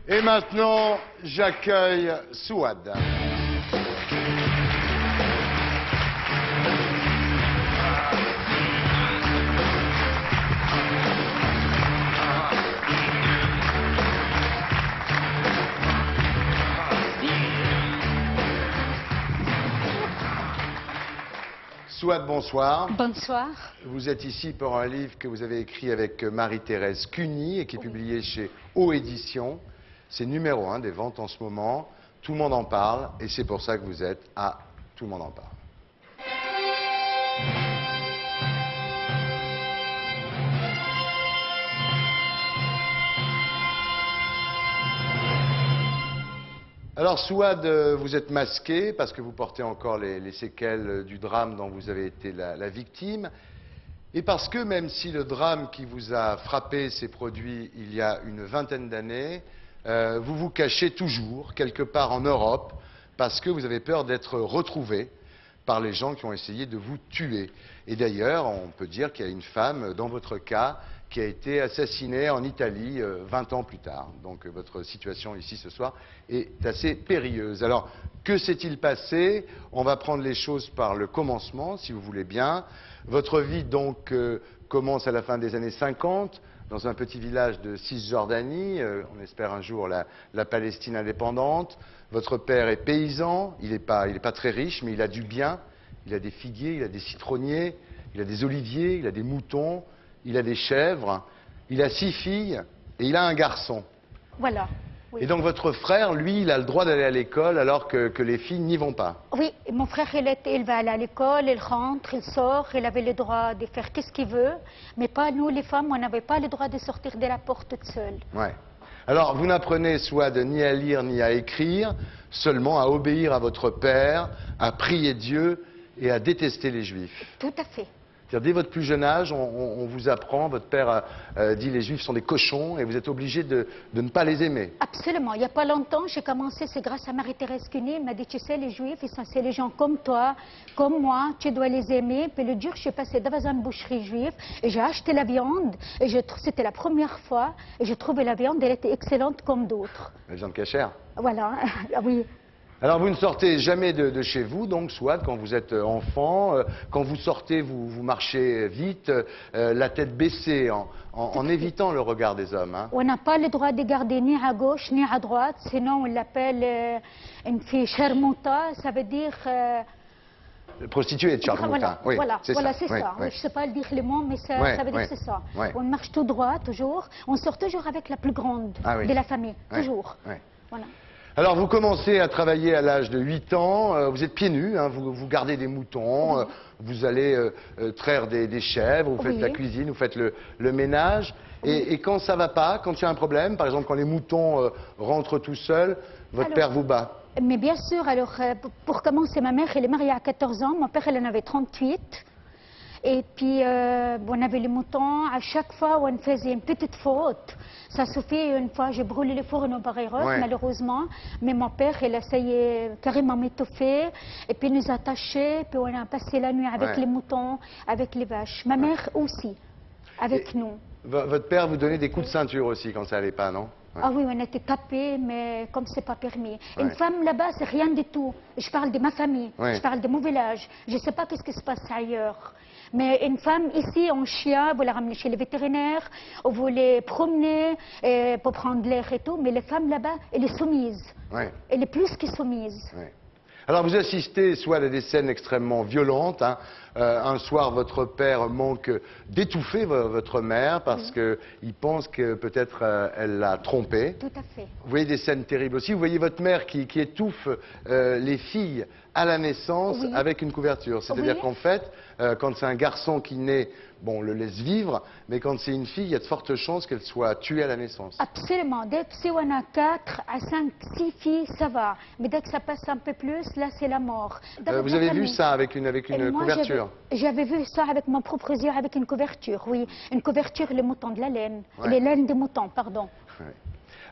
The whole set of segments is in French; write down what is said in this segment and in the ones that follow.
Et maintenant, j'accueille Souad. Souad, bonsoir. Bonsoir. Vous êtes ici pour un livre que vous avez écrit avec Marie-Thérèse Cuny et qui est publié chez O Éditions. C'est numéro 1 des ventes en ce moment. Tout le monde en parle et c'est pour ça que vous êtes à Tout le monde en parle. Alors Souad, vous êtes masqué parce que vous portez encore les séquelles du drame dont vous avez été la victime. Et parce que même si le drame qui vous a frappé s'est produit il y a une vingtaine d'années, vous vous cachez toujours quelque part en Europe parce que vous avez peur d'être retrouvé par les gens qui ont essayé de vous tuer. Et d'ailleurs, on peut dire qu'il y a une femme, dans votre cas, qui a été assassinée en Italie 20 ans plus tard. Donc votre situation ici ce soir est assez périlleuse. Alors, que s'est-il passé? On va prendre les choses par le commencement, si vous voulez bien. Votre vie donc commence à la fin des années 50, dans un petit village de Cisjordanie. On espère un jour la Palestine indépendante. Votre père est paysan, il n'est pas très riche, mais il a du bien. Il a des figuiers, il a des citronniers, il a des oliviers, il a des moutons, il a des chèvres, il a 6 filles et il a un garçon. Voilà. Oui. Et donc votre frère, lui, il a le droit d'aller à l'école alors que les filles n'y vont pas. Oui, mon frère, il va aller à l'école, il rentre, il sort, il avait le droit de faire qu'est-ce qu'il veut, mais pas nous les femmes, on n'avait pas le droit de sortir de la porte toute seule. Ouais. Alors vous n'apprenez Souad ni à lire ni à écrire, seulement à obéir à votre père, à prier Dieu et à détester les Juifs. Tout à fait. Dès votre plus jeune âge, on vous apprend, votre père dit les Juifs sont des cochons et vous êtes obligé de ne pas les aimer. Absolument. Il n'y a pas longtemps, j'ai commencé, c'est grâce à Marie-Thérèse Cuny, elle m'a dit, tu sais, les Juifs, c'est les gens comme toi, comme moi, tu dois les aimer. Puis le jour, je suis passée devant une boucherie juive et j'ai acheté la viande. Et c'était la première fois et j'ai trouvé la viande, elle était excellente comme d'autres. La viande cachère. Voilà, oui. Alors vous ne sortez jamais de chez vous, donc Souad, quand vous êtes enfant, quand vous sortez, vous marchez vite, la tête baissée, en évitant le regard des hommes. Hein. On n'a pas le droit de garder ni à gauche ni à droite, sinon on l'appelle une fille charmouta, ça veut dire... Prostituée de charmouta, voilà, oui, voilà, c'est voilà, ça. c'est Oui, ça. oui. Je ne sais pas le dire les mots, mais ça, Ouais, ça veut dire ouais, que c'est ça. ouais. On marche tout droit, toujours. On sort toujours avec la plus grande de la famille, toujours. Ouais. Voilà. Alors vous commencez à travailler à l'âge de 8 ans, vous êtes pieds nus, hein, vous gardez des moutons, vous allez traire des chèvres, vous faites la cuisine, vous faites le ménage. Et quand ça ne va pas, quand il y a un problème, par exemple quand les moutons rentrent tout seuls, votre père vous bat. Mais bien sûr, alors pour commencer, ma mère elle est mariée à 14 ans, mon père elle en avait 38. Et puis, on avait les moutons. À chaque fois, on faisait une petite faute. Ça suffit, une fois, j'ai brûlé les fourneaux par erreur, malheureusement. Mais mon père, il essayait carrément m'étouffer. Et puis, nous attacher. Puis, on a passé la nuit avec les moutons, avec les vaches. Ma mère aussi, avec nous. Votre père vous donnait des coups de ceinture aussi quand ça n'allait pas, non? Ah oui, on était tapés, mais comme c'est pas permis. Une femme là-bas, c'est rien du tout. Je parle de ma famille, je parle de mon village. Je ne sais pas qu'est-ce qui se passe ailleurs. Mais une femme ici, en chien, vous la ramenez chez les vétérinaires, vous les promenez pour prendre l'air et tout. Mais les femmes là-bas, elle est soumise. Elle est plus que soumise. Alors vous assistez soit à des scènes extrêmement violentes. Hein. Un soir, votre père manque d'étouffer votre mère parce qu'il pense que peut-être elle l'a trompé. Tout à fait. Vous voyez des scènes terribles aussi. Vous voyez votre mère qui étouffe les filles à la naissance avec une couverture. C'est-à-dire qu'en fait, quand c'est un garçon qui naît, bon, on le laisse vivre, mais quand c'est une fille, il y a de fortes chances qu'elle soit tuée à la naissance. Absolument. Si on a 4 à 5, 6 filles, ça va. Mais dès que ça passe un peu plus, là, c'est la mort. Vous avez vu ça avec une couverture? J'avais vu ça avec mon propre yeux, avec une couverture, oui. Une couverture, les moutons de la laine. Les laines des moutons, pardon.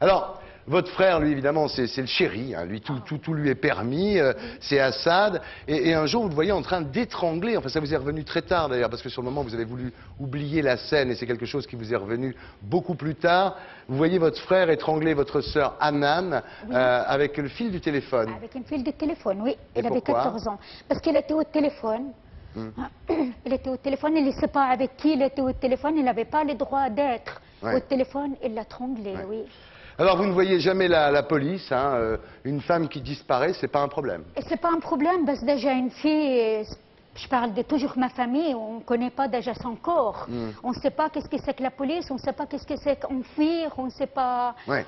Alors, Votre frère, lui, évidemment, c'est le chéri. Hein. Lui, tout lui est permis. C'est Assad. Et un jour, vous le voyez en train d'étrangler. Enfin, ça vous est revenu très tard, d'ailleurs, parce que sur le moment, vous avez voulu oublier la scène. Et c'est quelque chose qui vous est revenu beaucoup plus tard. Vous voyez votre frère étrangler votre sœur Hanan avec le fil du téléphone. Avec un fil de téléphone, oui. Et Il avait pourquoi 14 ans. Parce qu'il était au téléphone. Il était au téléphone, il ne sait pas avec qui il était au téléphone. Il n'avait pas le droit d'être au téléphone. Il l'a tronglé, oui. Alors, vous ne voyez jamais la police, hein, une femme qui disparaît, c'est pas un problème. Et c'est pas un problème, parce que déjà une fille, je parle de toujours ma famille, on ne connaît pas déjà son corps. On ne sait pas qu'est-ce que c'est que la police, on ne sait pas qu'est-ce que c'est qu'enfuir, on ne sait pas... Ouais.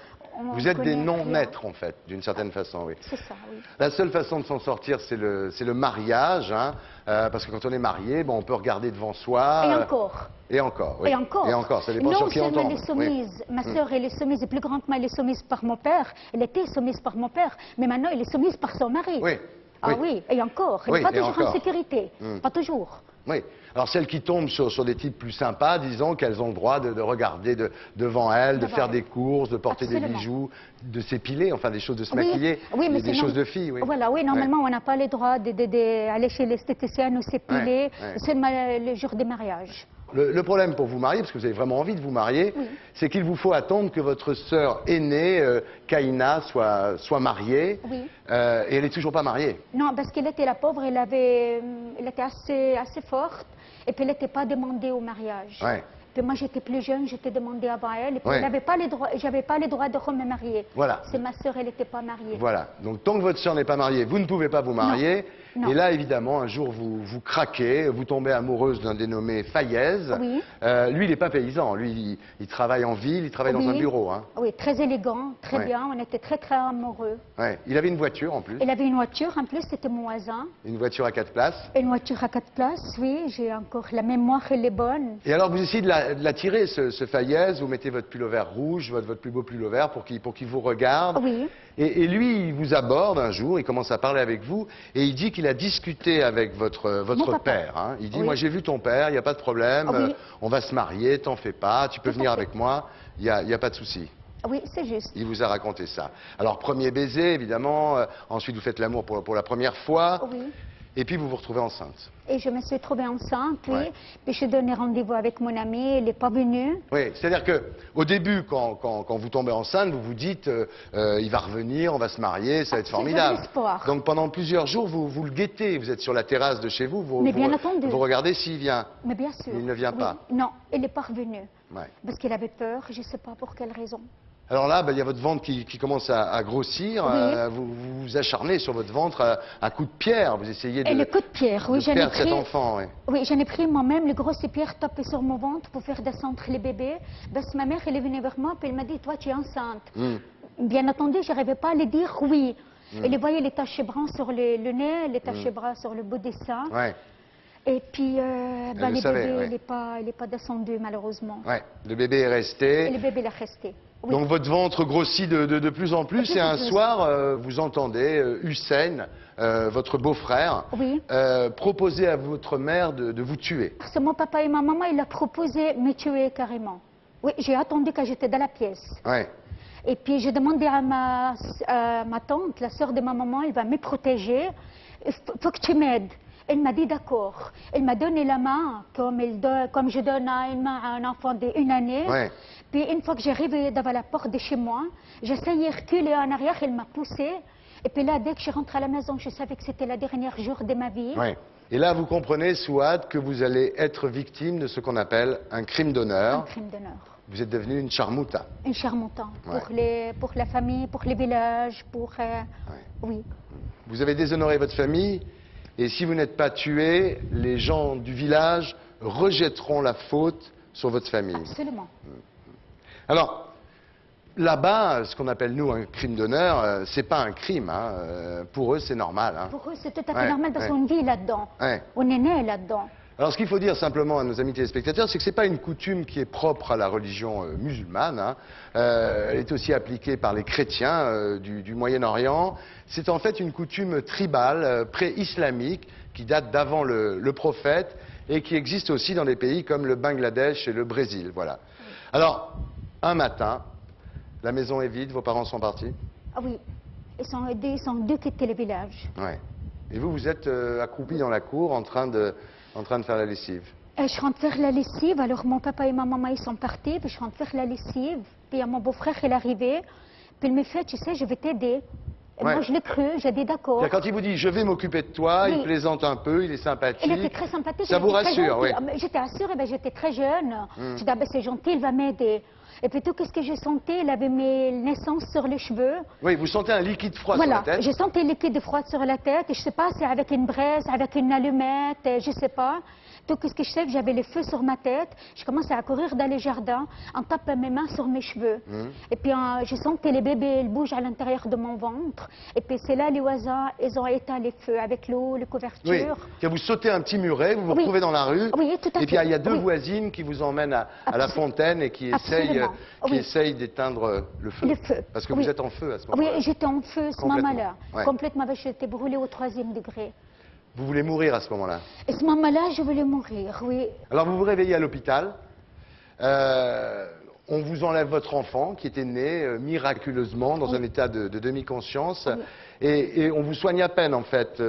Vous êtes des non-maîtres, en fait, d'une certaine façon, oui. C'est ça, oui. La seule façon de s'en sortir, c'est le mariage, hein, parce que quand on est marié, bon, on peut regarder devant soi. Et encore. Et encore, oui. Et encore. Et encore, ça dépend sur qui on tombe. Non, elle est soumise. Ma sœur, elle est soumise, et plus grande que moi, elle est soumise par mon père. Elle était soumise par mon père, mais maintenant, elle est soumise par son mari. Oui. Ah oui, et encore. Elle n'est pas toujours en sécurité. Pas toujours. Oui. Alors celles qui tombent sur des types plus sympas, disons qu'elles ont le droit de regarder devant elles, de faire des courses, de porter des bijoux, de s'épiler, enfin des choses de se maquiller, mais des choses de filles. Oui. Voilà, oui, normalement on n'a pas le droit d'aller chez l'esthéticienne ou s'épiler, seulement le jour des mariages. Le problème pour vous marier, parce que vous avez vraiment envie de vous marier, c'est qu'il vous faut attendre que votre sœur aînée, Kaina, soit mariée. Oui. Et elle n'est toujours pas mariée. Non, parce qu'elle était la pauvre, elle était assez forte, et puis elle n'était pas demandée au mariage. Ouais. Puis moi j'étais plus jeune, j'étais demandée avant elle, et puis j'avais pas les droits de me marier. Voilà. C'est ma sœur, elle n'était pas mariée. Voilà. Donc tant que votre sœur n'est pas mariée, vous ne pouvez pas vous marier. Non. Et là, évidemment, un jour, vous craquez, vous tombez amoureuse d'un dénommé Fayez. Oui. Lui, il n'est pas paysan. Lui, il travaille en ville, il travaille dans un bureau. Hein. Oui, très élégant, très bien. On était très, très amoureux. Ouais. Il avait une voiture, en plus. Il avait une voiture, en plus, c'était mon voisin. Une voiture à 4 places. Une voiture à 4 places, oui. J'ai encore la mémoire, elle est bonne. Et alors, vous essayez de l'attirer, ce Fayez. Vous mettez votre pull-over rouge, votre plus beau pull-over, pour qu'il vous regarde. Oui. Et lui, il vous aborde un jour, il commence à parler avec vous, et il dit qu'il a discuté avec votre père. Hein. Il dit, moi j'ai vu ton père, il n'y a pas de problème, on va se marier, t'en fais pas, tu peux venir avec moi, il n'y a pas de souci. Oui, c'est juste. Il vous a raconté ça. Alors, premier baiser, évidemment, ensuite vous faites l'amour pour la première fois. Oui. Et puis vous vous retrouvez enceinte. Et je me suis trouvée enceinte, oui. Puis je donnais rendez-vous avec mon ami, il n'est pas venu. Oui, c'est-à-dire qu'au début, quand vous tombez enceinte, vous vous dites, il va revenir, on va se marier, ça va être formidable. Donc pendant plusieurs jours, vous le guettez, vous êtes sur la terrasse de chez vous, vous regardez s'il vient. Mais bien sûr. Il ne vient pas. Non, il n'est pas revenu. Parce qu'il avait peur, je ne sais pas pour quelle raison. Alors là, il y a votre ventre qui commence à grossir. Vous vous acharnez sur votre ventre à coups de pierre. Vous essayez de, le coup de pierre, oui, perdre cet enfant. Oui, j'en ai pris moi-même le gros pierre tapé sur mon ventre pour faire descendre les bébés. Parce que ma mère, elle est venue vers moi et elle m'a dit, toi, tu es enceinte. Bien entendu, je n'arrivais pas à lui dire oui. Elle voyait les taches brunes sur le nez, les taches brunes sur le bout des seins. Et puis, le bébé, il n'est pas descendu, malheureusement. Le bébé est resté. Et le bébé est resté. Oui. Donc votre ventre grossit de plus en plus. Et un soir, vous entendez Hussein, votre beau-frère, proposer à votre mère de vous tuer. Parce que mon papa et ma maman, il a proposé de me tuer carrément. Oui, j'ai attendu quand j'étais dans la pièce. Et puis j'ai demandé à ma tante, la sœur de ma maman, elle va me protéger. Il faut que tu m'aides. Elle m'a dit d'accord. Elle m'a donné la main, comme je donne une main à un enfant d'1 année. Puis une fois que j'arrive devant la porte de chez moi, j'essayais de reculer en arrière, elle m'a poussée. Et puis là, dès que je rentre à la maison, je savais que c'était le dernier jour de ma vie. Et là, vous comprenez, Souad, que vous allez être victime de ce qu'on appelle un crime d'honneur. Un crime d'honneur. Vous êtes devenue une charmouta. Une charmouta, pour la famille, pour les villages, Oui. Vous avez déshonoré votre famille. Et si vous n'êtes pas tué, les gens du village rejetteront la faute sur votre famille. Absolument. Alors, là-bas, ce qu'on appelle, nous, un crime d'honneur, c'est pas un crime. Hein. Pour eux, c'est normal. Hein. Pour eux, c'est tout à fait normal parce qu'on vit là-dedans. On est né là-dedans. Alors, ce qu'il faut dire simplement à nos amis téléspectateurs, c'est que ce n'est pas une coutume qui est propre à la religion musulmane. Hein. Elle est aussi appliquée par les chrétiens du Moyen-Orient. C'est en fait une coutume tribale, pré-islamique, qui date d'avant le prophète et qui existe aussi dans des pays comme le Bangladesh et le Brésil. Voilà. Alors, un matin, La maison est vide, vos parents sont partis? Ah oui, ils sont deux quittés le village. Ouais. Et vous, vous êtes accroupi dans la cour en train de faire la lessive? Je rentre faire la lessive, alors mon papa et ma maman ils sont partis, puis je rentre faire la lessive, puis mon beau-frère il est arrivé, puis il me fait, tu sais, je vais t'aider. Et Ouais. moi je l'ai cru, j'ai dit d'accord. Quand il vous dit je vais m'occuper de toi, Oui. il plaisante un peu, il est sympathique. Il était très sympathique. Ça il vous était très rassure, oui. gentil. Ah, mais j'étais assurée, ben, j'étais très jeune. Je dis, ah, ben, c'est gentil, il va m'aider. Et puis tout ce que je sentais, il avait mes naissances sur les cheveux. Oui, vous sentez un liquide froid Voilà, sur la tête? je sentais le liquide froid sur la tête. Et je sais pas, c'est avec une braise, avec une allumette, je sais pas. Tout ce que je sais, que j'avais le feu sur ma tête. Je commençais à courir dans les jardins en tapant mes mains sur mes cheveux. Et puis je sentais les bébés, ils bougent à l'intérieur de mon ventre. Et puis c'est là, les voisins, ils ont éteint les feux avec l'eau, les couvertures. Oui, que vous sautez un petit muret, vous vous Oui. retrouvez dans la rue. Oui, tout à Et puis fait. il y a deux Oui. voisines qui vous emmènent à la fontaine et qui Absolument. Oui. essayent d'éteindre le feu. Le feu. Parce que Oui. vous êtes en feu à ce Oui, moment-là. j'étais en feu ce Complètement. moment-là. Ouais. Complètement, j'étais brûlée au 3e degré. Vous voulez mourir à ce moment-là. Et ce moment-là, je voulais mourir, oui. Alors vous vous réveillez à l'hôpital. On vous enlève votre enfant qui était né miraculeusement dans un état de demi-conscience. Et on vous soigne à peine en fait.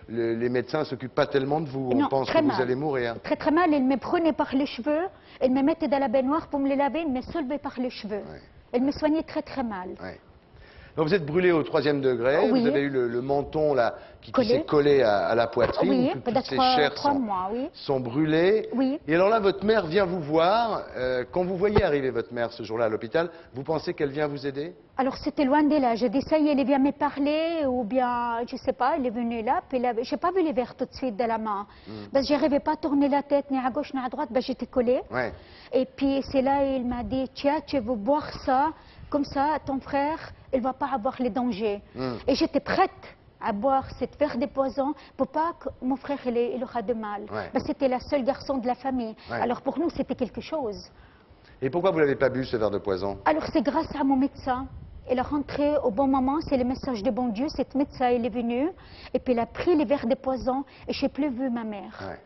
Les médecins ne s'occupent pas tellement de vous. Non, On pense très que mal. vous allez mourir. Très très mal, ils me prenaient par les cheveux, ils me mettaient dans la baignoire pour me les laver, ils me soulevaient par les cheveux. Ouais. Ils me soignaient très très mal. Ouais. Donc vous êtes brûlé au 3e degré, Oui. vous avez eu le menton là, qui Collé. s'est collé à la poitrine, Oui, toutes peut-être ces chairs 3 mois, oui. sont brûlées. Oui. Et alors là, votre mère vient vous voir. Quand vous voyez arriver votre mère ce jour-là à l'hôpital, vous pensez qu'elle vient vous aider? Alors c'était loin de là, j'ai dit ça y est, il vient me parler, ou bien, je sais pas, il est venu là, puis là, j'ai pas vu les verres tout de suite de la main. Parce que j'arrivais pas à tourner la tête, ni à gauche, ni à droite, ben, j'étais collée. Ouais. Et puis c'est là, il m'a dit, tiens, tu veux boire ça, comme ça, ton frère, il va pas avoir les dangers. Et j'étais prête à boire cette verre de poison pour pas que mon frère, il aura de mal. Ouais. Ben, c'était le seul garçon de la famille. Ouais. Alors pour nous, c'était quelque chose. Et pourquoi vous l'avez pas bu ce verre de poison? Alors c'est grâce à mon médecin. Il est rentré au bon moment, c'est le message de bon Dieu. Cet médecin, il est venu, et puis il a pris les verres de poison, et je n'ai plus vu ma mère. Ouais.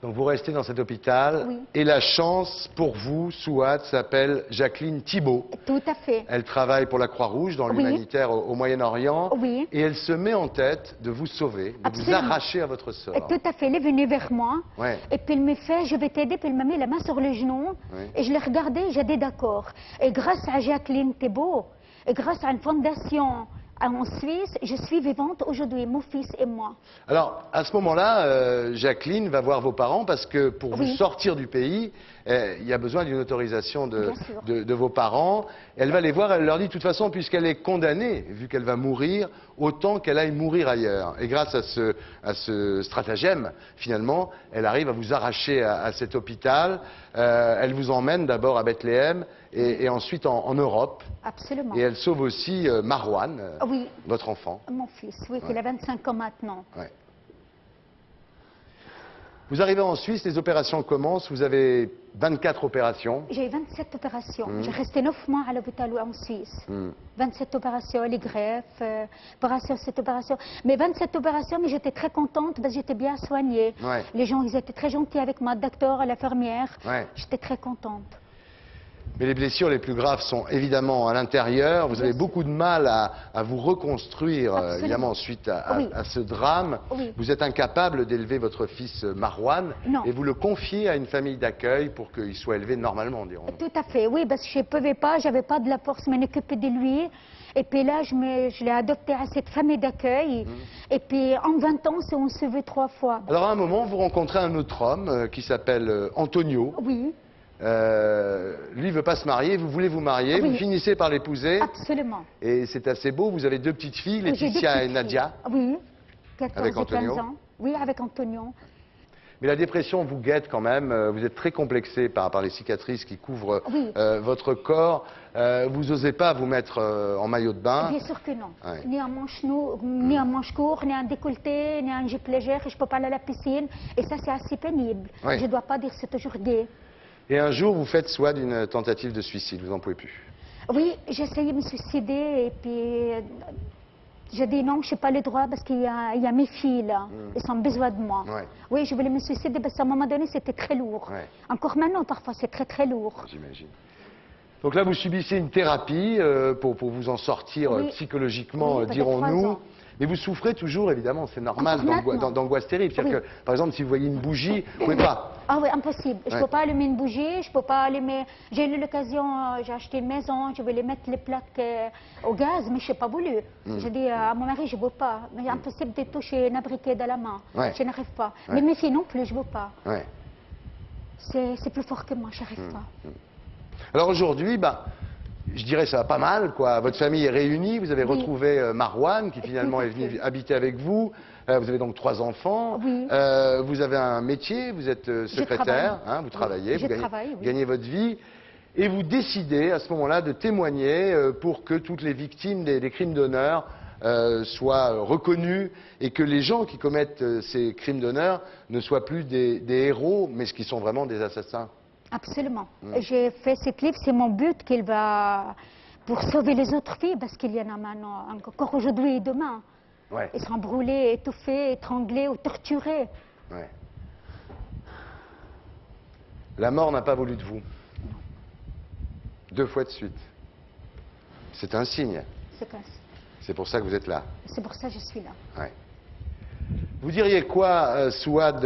Donc vous restez dans cet hôpital, Oui. et la chance pour vous, Souad, s'appelle Jacqueline Thibault. Tout à fait. Elle travaille pour la Croix-Rouge dans Oui. l'humanitaire au Moyen-Orient. Oui. Et elle se met en tête de vous sauver, de vous Absolument. arracher à votre sort. Tout à fait, il est venu vers moi, Ouais. et puis il me fait, je vais t'aider, puis il m'a mis la main sur le genou, Oui. et je l'ai regardé, j'ai dit d'accord. Et grâce à Jacqueline Thibault, et grâce à une fondation en Suisse, je suis vivante aujourd'hui, mon fils et moi. Alors, à ce moment-là, Jacqueline va voir vos parents parce que pour vous Oui. sortir du pays, il y a besoin d'une autorisation Bien sûr. de vos parents. Elle va les voir, elle leur dit de toute façon, puisqu'elle est condamnée, vu qu'elle va mourir, autant qu'elle aille mourir ailleurs. Et grâce à ce stratagème, finalement, elle arrive à vous arracher à cet hôpital. Elle vous emmène d'abord à Bethléem et ensuite en Europe. Absolument. Et elle sauve aussi Marwan, Oui, votre enfant. mon fils, oui, il a 25 ans maintenant. Ouais. Vous arrivez en Suisse, les opérations commencent, vous avez 24 opérations. J'ai eu 27 opérations. J'ai resté 9 mois à l'hôpital en Suisse. 27 opérations, les greffes, opérations, cette opération. Mais 27 opérations, mais j'étais très contente parce que j'étais bien soignée. Ouais. Les gens, ils étaient très gentils avec moi, le docteur, l'infirmière. Ouais. J'étais très contente. Mais les blessures les plus graves sont évidemment à l'intérieur. Vous avez beaucoup de mal à vous reconstruire, Absolument. évidemment, suite Oui. à ce drame. Oui. Vous êtes incapable d'élever votre fils Marwan. Non. Et vous le confiez à une famille d'accueil pour qu'il soit élevé normalement, dirons-nous. Tout à fait, oui, parce que je ne pouvais pas, j'avais pas de la force de m'occuper de lui. Et puis là, je l'ai adopté à cette famille d'accueil. Et puis en 20 ans, on s'est vu 3 fois. Alors à un moment, vous rencontrez un autre homme qui s'appelle Antonio. Oui, Lui ne veut pas se marier, vous voulez vous marier, Oui. vous finissez par l'épouser. absolument. Et c'est assez beau, vous avez 2 petites filles, Oui, j'ai deux Laetitia et petites Nadia. filles. Oui, 14 Avec et Antonio. 15 ans. Oui, avec Antonio. Mais la dépression vous guette quand même, vous êtes très complexé par les cicatrices qui couvrent Oui. votre corps. Vous n'osez pas vous mettre en maillot de bain. Bien sûr que non. Ouais. Ni en manche court, ni en décolleté, ni en jupe légère. Je ne peux pas aller à la piscine. Et ça, c'est assez pénible. Oui. Je ne dois pas dire que c'est toujours gai. Et un jour, vous faites soit d'une tentative de suicide, vous n'en pouvez plus. Oui, j'ai essayé de me suicider et puis j'ai dit non, je n'ai pas le droit parce qu'il y a mes filles là. Ils ont besoin de moi. Ouais. Oui, je voulais me suicider parce qu'à un moment donné, c'était très lourd. Ouais. Encore maintenant, parfois, c'est très très lourd. J'imagine. Donc là, vous subissez une thérapie pour vous en sortir Oui. psychologiquement, Oui, peut-être dirons-nous. 3 ans. Mais vous souffrez toujours, évidemment, c'est normal, Encore maintenant. d'angoisse terrible. C'est-à-dire Oui. que, par exemple, si vous voyez une bougie, vous ne pouvez pas. Ah oui, impossible. Je Ouais. ne peux pas allumer une bougie, je ne peux pas allumer... J'ai eu l'occasion, j'ai acheté une maison, je voulais mettre les plaques au gaz, mais je n'ai pas voulu. J'ai dit à mon mari, je ne veux pas. Mais impossible de toucher un briquet de la main. Ouais. Je n'arrive pas. Ouais. Mais mes filles non plus, je ne veux pas. Ouais. C'est plus fort que moi, je n'arrive pas. Alors aujourd'hui, je dirais ça va pas mal, quoi. Votre famille est réunie, vous avez Oui. retrouvé Marouane, qui finalement Tout à est venu fait. habiter avec vous. Vous avez donc 3 enfants. Oui. Vous avez un métier, vous êtes secrétaire, travaille. vous travaillez, Je vous travaille, oui. gagnez votre vie. Et vous décidez à ce moment-là de témoigner pour que toutes les victimes des crimes d'honneur soient reconnues et que les gens qui commettent ces crimes d'honneur ne soient plus des héros, mais ce qui sont vraiment des assassins. Absolument. J'ai fait ce clip, c'est mon but qu'il va... pour sauver les autres filles, parce qu'il y en a maintenant, encore aujourd'hui et demain. Ouais. Ils sont brûlés, étouffés, étranglés ou torturés. Ouais. La mort n'a pas voulu de vous. 2 fois de suite. C'est un signe. C'est pour ça que vous êtes là. C'est pour ça que je suis là. Ouais. Vous diriez quoi, Souad,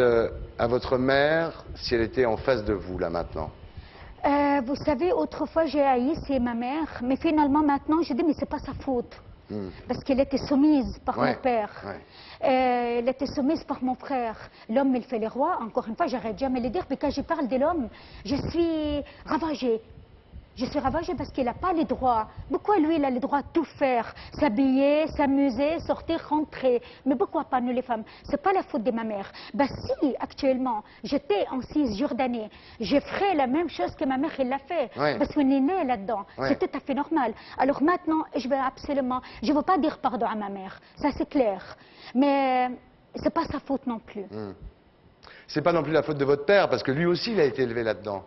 à votre mère, si elle était en face de vous, là, maintenant? Vous savez, autrefois, j'ai haï, c'est ma mère. Mais finalement, maintenant, je dis, mais c'est pas sa faute. Parce qu'elle était soumise par mon père. Ouais. Elle était soumise par mon frère. L'homme, il fait les rois. Encore une fois, j'arrête jamais de le dire. Mais quand je parle de l'homme, je suis ravagée. Je suis ravagée parce qu'il n'a pas les droits. Pourquoi lui, il a le droit de tout faire? S'habiller, s'amuser, sortir, rentrer. Mais pourquoi pas nous les femmes? C'est pas la faute de ma mère. Si, actuellement, j'étais en Cisjordanie, je ferais la même chose que ma mère, elle l'a fait. Ouais. Parce qu'on est né là-dedans. Ouais. C'est tout à fait normal. Alors maintenant, je vais absolument... Je ne veux pas dire pardon à ma mère. Ça, c'est clair. Mais c'est pas sa faute non plus. C'est pas non plus la faute de votre père, parce que lui aussi, il a été élevé là-dedans.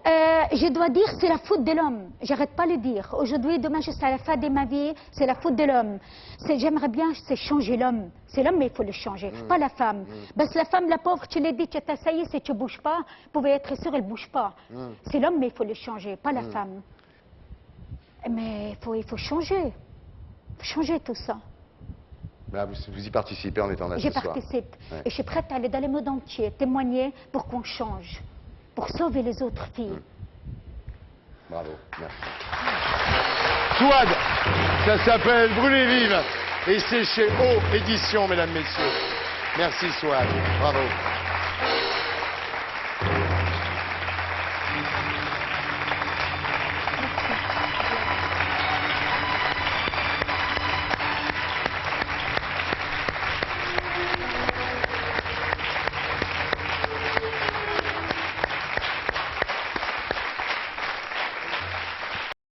Je dois dire c'est la faute de l'homme. J'arrête pas de le dire. Aujourd'hui, demain, jusqu'à la fin de ma vie, c'est la faute de l'homme. J'aimerais bien changer l'homme. C'est l'homme, mais il faut le changer, pas la femme. Parce que la femme, la pauvre, tu l'as dit, tu t'essayes, si tu ne bouges pas, vous pouvez être sûr, elle ne bouge pas. C'est l'homme, mais il faut le changer, pas la femme. Mais il faut changer. Il faut changer tout ça. Vous y participez en étant là Je ce soir. participe. Ouais. Et je suis prête à aller dans le monde entier, témoigner pour qu'on change, pour sauver les autres filles. Bravo, merci. Souad, ça s'appelle Brûler vive et c'est chez O Édition, mesdames, messieurs. Merci Souad, bravo.